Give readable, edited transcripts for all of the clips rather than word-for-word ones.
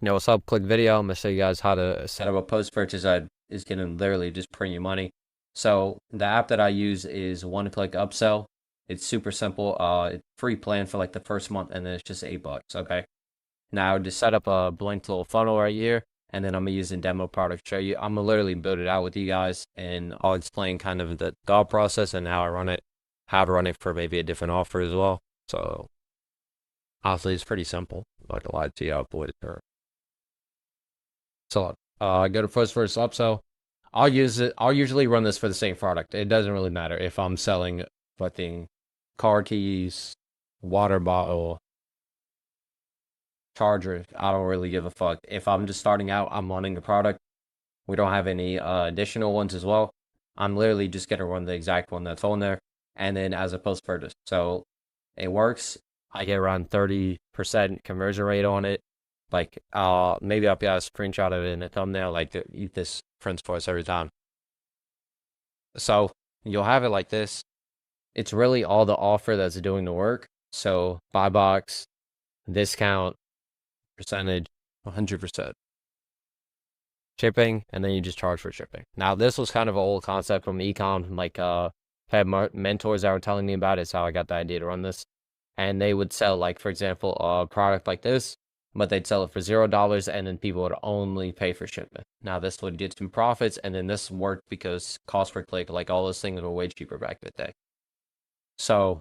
What's up? Quick video. I'm gonna show you guys how to set up a post purchase that is gonna literally just print you money. So the app that I use is One Click Upsell. It's super simple. It's free plan for like the first month, and then it's just $8. Okay. Now just set up a blank little funnel right here, and then I'm gonna use a demo product to show you. I'm gonna literally build it out with you guys, and I'll explain kind of the thought process and how I run it, how to run it for maybe a different offer as well. So honestly, it's pretty simple. Like a lot to you, I'll avoid it. So go to first upsell. I'll use it. I'll usually run this for the same product. It doesn't really matter if I'm selling fucking car keys, water bottle, charger. I don't really give a fuck. If I'm just starting out, I'm running the product. We don't have any additional ones as well. I'm literally just gonna run the exact one that's on there, and then as a post purchase. So it works. I get around 30% conversion rate on it. Like, maybe I'll get a screenshot of it in a thumbnail, like this prints for us every time. So you'll have it like this. It's really all the offer that's doing the work. So buy box, discount, percentage, 100%. Shipping, and then you just charge for shipping. Now, this was kind of an old concept from ecom, like, had mentors that were telling me about it. It's how I got the idea to run this. And they would sell, like, for example, a product like this, but they'd sell it for $0, and then people would only pay for shipment. Now, this would get some profits, and then this worked because cost per click, like all those things, were way cheaper back in the day. So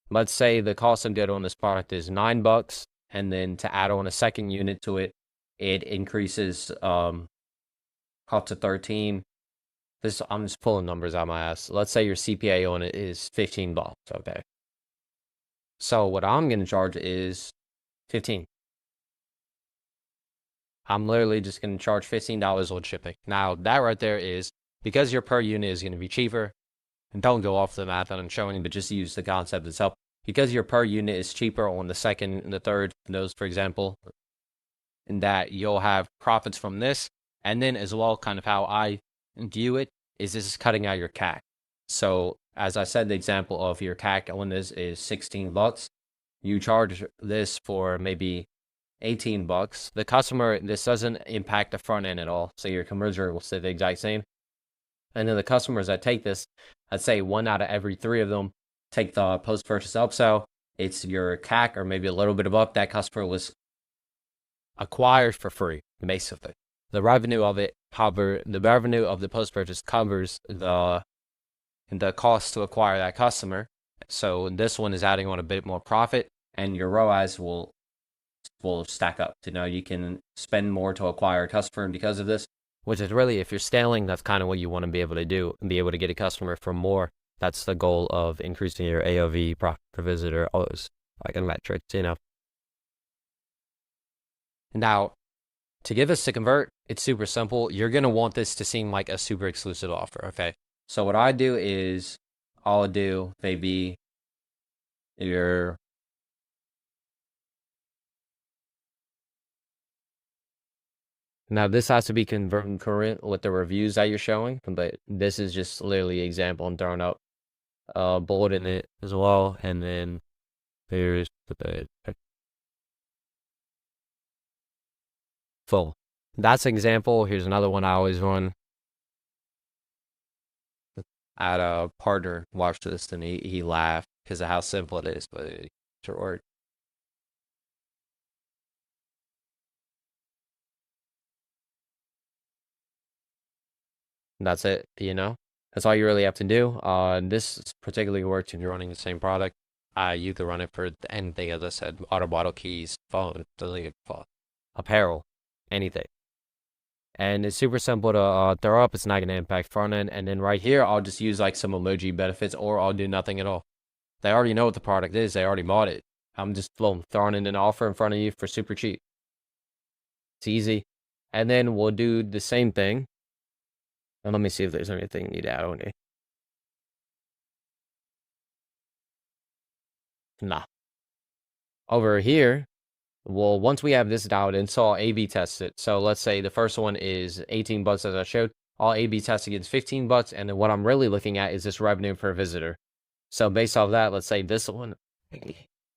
let's say the cost of good on this product is $9, and then to add on a second unit to it, it increases up to 13. This, I'm just pulling numbers out my ass. Let's say your CPA on it is $15. Okay. So what I'm gonna charge is 15. I'm literally just going to charge $15 on shipping. Now, that right there is because your per unit is going to be cheaper. And don't go off the math that I'm showing, but just use the concept itself. Because your per unit is cheaper on the second and the third, those, for example, and that you'll have profits from this. And then as well, kind of how I view it is this is cutting out your CAC. So as I said, the example of your CAC on this is $16. You charge this for maybe $18. The customer, this doesn't impact the front end at all. So your conversion rate will stay the exact same. And then the customers that take this, I'd say 1 out of every 3 of them take the post-purchase upsell. It's your CAC or maybe a little bit above. That customer was acquired for free, basically. The revenue of it the revenue of the post-purchase covers the cost to acquire that customer. So this one is adding on a bit more profit, and your ROAS will stack up. You can spend more to acquire a customer because of this, which is really, if you're scaling, that's kind of what you want to be able to do and be able to get a customer for more. That's the goal of increasing your AOV, profit per visitor, all those like metrics, Now, to get this to convert, it's super simple. You're going to want this to seem like a super exclusive offer, okay? So what I do is, I'll do maybe your Now, this has to be concurrent with the reviews that you're showing, but this is just literally an example I'm throwing up. Bold in it as well, and then there's the full. That's an example. Here's another one I always run. I had a partner watch this, and he laughed because of how simple it is, but it's short word. That's it, That's all you really have to do. This particularly works if you're running the same product. You could run it for anything, as I said, auto bottle, keys, phone, apparel, anything. And it's super simple to throw up. It's not going to impact front end. And then right here, I'll just use like some emoji benefits, or I'll do nothing at all. They already know what the product is. They already bought it. I'm just throwing in an offer in front of you for super cheap. It's easy. And then we'll do the same thing. And let me see if there's anything you need to add on here. Nah. Over here, well, once we have this dialed in, so I'll A/B test it. So let's say the first one is $18 as I showed. I'll A/B test against $15, and then what I'm really looking at is this revenue per visitor. So based off that, let's say this one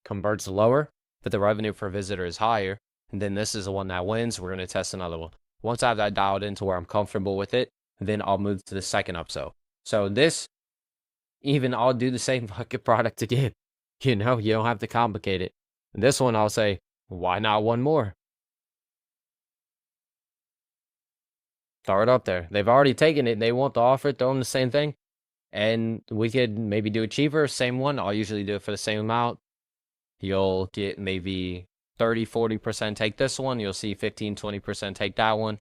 converts lower, but the revenue per visitor is higher. And then this is the one that wins. We're going to test another one. Once I have that dialed in to where I'm comfortable with it, then I'll move to the second upsell. So this, even I'll do the same fucking product again. You know, you don't have to complicate it. And this one, I'll say, why not one more? Throw it up there. They've already taken it. They want the offer, throw them the same thing. And we could maybe do it cheaper, same one. I'll usually do it for the same amount. You'll get maybe 30-40% take this one. You'll see 15-20% take that one.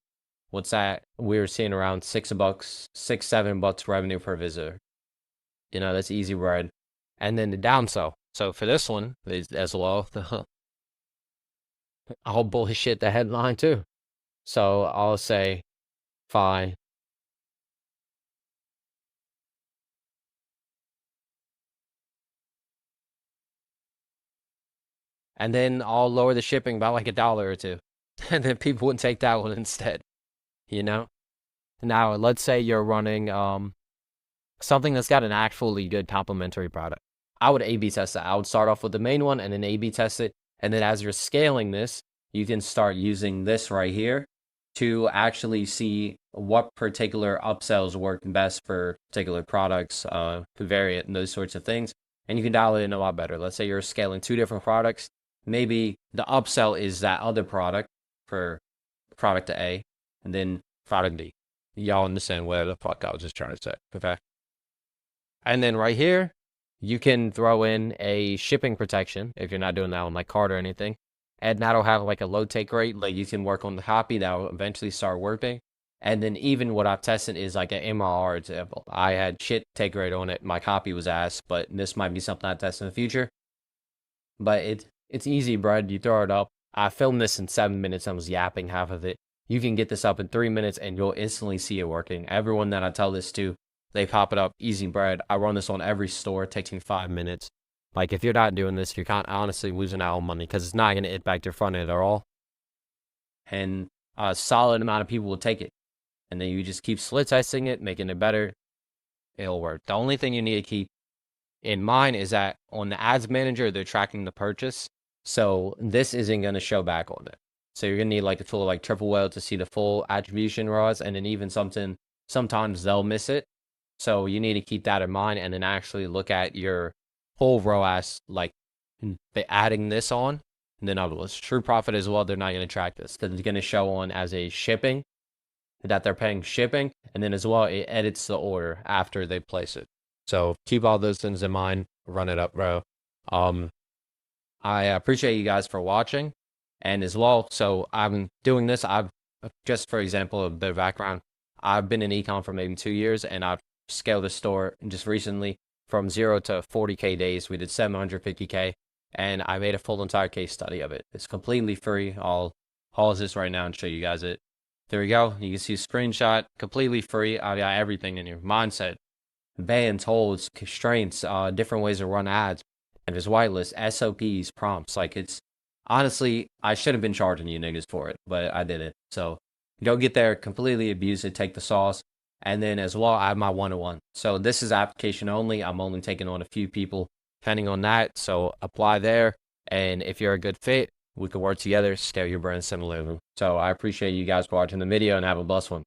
What's that? We're seeing around $6-7 revenue per visitor. You know, that's easy bread. And then the downsell. So for this one, is as well, I'll bullshit the headline too. So I'll say, fine. And then I'll lower the shipping by like $1 or $2. And then people would take that one instead. You know? Now, let's say you're running something that's got an actually good complementary product. I would A/B test it. I would start off with the main one and then A/B test it. And then as you're scaling this, you can start using this right here to actually see what particular upsells work best for particular products, variant, and those sorts of things. And you can dial it in a lot better. Let's say you're scaling 2 different products. Maybe the upsell is that other product for product A, and then product B. Y'all understand what the fuck I was just trying to say, okay? And then right here, you can throw in a shipping protection if you're not doing that on like cart or anything. And that'll have like a low take rate. Like you can work on the copy that will eventually start working. And then even what I've tested is like an MRR example. I had shit take rate on it. My copy was ass, but this might be something I test in the future. But it's easy, bread. You throw it up. I filmed this in 7 minutes. I was yapping half of it. You can get this up in 3 minutes and you'll instantly see it working. Everyone that I tell this to, they pop it up, easy bread. I run this on every store. It takes me 5 minutes. Like, if you're not doing this, you're honestly losing out on money because it's not going to impact your front end at all. And a solid amount of people will take it. And then you just keep split testing it, making it better. It'll work. The only thing you need to keep in mind is that on the ads manager, they're tracking the purchase. So this isn't going to show back on it. So you're going to need like a tool like Triple Whale to see the full attribution ROAS. And then even sometimes they'll miss it. So you need to keep that in mind and then actually look at your full ROAS, like adding this on. And then otherwise, True Profit as well, they're not going to track this because it's going to show on as a shipping, that they're paying shipping. And then as well, it edits the order after they place it. So keep all those things in mind. Run it up, bro. I appreciate you guys for watching. And as well, so I'm doing this. I've just, for example, a bit of background. I've been in ecom for maybe 2 years, and I've scaled the store just recently from 0 to 40K days. We did 750K, and I made a full entire case study of it. It's completely free. I'll pause this right now and show you guys it. There we go. You can see a screenshot, completely free. I got everything in here. Mindset, bans, holds, constraints, different ways to run ads, and his whitelist, SOPs, prompts. Like, it's honestly, I should have been charging you niggas for it, but I did it. So go get there, completely abuse it, take the sauce. And then as well, I have my one-on-one. So this is application only. I'm only taking on a few people depending on that. So apply there. And if you're a good fit, we can work together, scale your brand similarly. So I appreciate you guys for watching the video and have a blessed one.